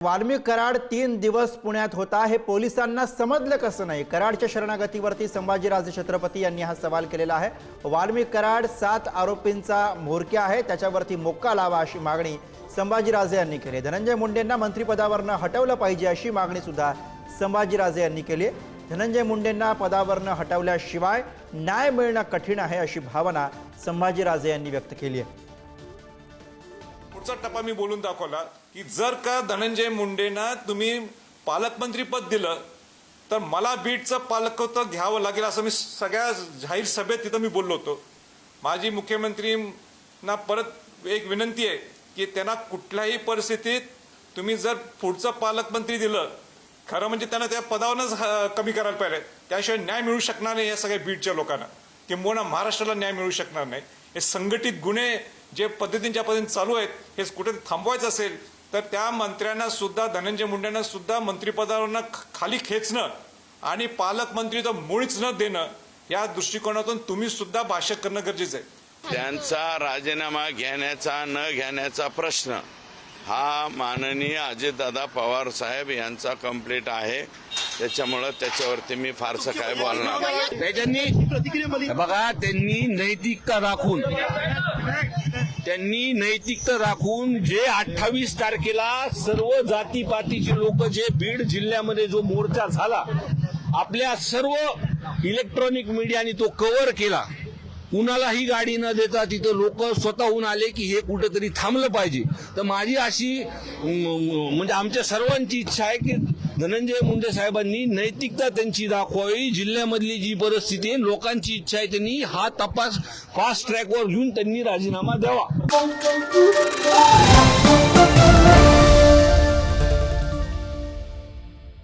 वाल्मिक कराड 3 दिवस पुण्यात होता हे पोलिसांना समजलं कसं नाही। कराडच्या शरणागतीवरती संभाजीराजे छत्रपती यांनी हा सवाल केलेला आहे। वाल्मिक कराड 7 आरोपींचा म्होरक्या आहे, त्याच्यावरती मोक्का लावा अशी मागणी संभाजीराजे यांनी केली। धनंजय मुंडेंना मंत्रिपदावरनं हटवलं पाहिजे अशी मागणी सुद्धा संभाजीराजे यांनी केली। धनंजय मुंडेंना पदावरनं हटवल्याशिवाय न्याय मिळणं कठीण आहे अशी भावना संभाजीराजे यांनी व्यक्त केली आहे। पुढचा टप्पा मी बोलून दाखवला की जर का धनंजय मुंडेंना तुम्ही पालकमंत्री पद दिलं तर मला बीडचं पालकत्व घ्यावं लागेल असं मी सगळ्या जाहीर सभेत तिथं मी बोललो होतो। माजी मुख्यमंत्रींना परत एक विनंती आहे की त्यांना कुठल्याही परिस्थितीत तुम्ही जर पुढचं पालकमंत्री दिलं, खरं म्हणजे त्यांना त्या पदावरच कमी करायला पाहिजे, त्याशिवाय न्याय मिळू शकणार नाही या सगळ्या बीडच्या लोकांना, किंबहुना महाराष्ट्राला न्याय मिळू शकणार नाही। हे संघटित गुन्हे जे पद्धतीच्या चालू आहेत हे कुठे थांबवायचं असेल तर त्या मंत्र्यांना सुद्धा, धनंजय मुंडेंना सुद्धा मंत्रिपदावरनं खाली खेचणं आणि पालकमंत्री तर मुळीच न देणं या दृष्टिकोनातून तुम्ही सुद्धा भाष्य करणं गरजेचं आहे। त्यांचा राजीनामा घेण्याचा न घेण्याचा प्रश्न हा माननीय अजितदादा पवार साहेब यांचा कंप्लीट आहे, त्याच्यामुळे त्याच्यावरती मी फारसं काय बोलणार नाही। त्यांनी नैतिकता राखून जे 28 तारखेला सर्व जातीपातीचे लोक जे बीड जिल्ह्यामध्ये जो मोर्चा झाला, आपल्या सर्व इलेक्ट्रॉनिक मीडियाने तो कव्हर केला, कुणालाही गाडी न देता तिथं लोक स्वतःहून आले की हे कुठेतरी थांबलं पाहिजे। तर माझी अशी म्हणजे आमच्या सर्वांची इच्छा आहे की धनंजय मुंडे साहेबांनी नैतिकता त्यांची दाखवावी। जिल्ह्यामधली जी परिस्थिती आहे, लोकांची इच्छा आहे, त्यांनी हा तपास फास्ट ट्रॅकवर घेऊन त्यांनी राजीनामा द्यावा।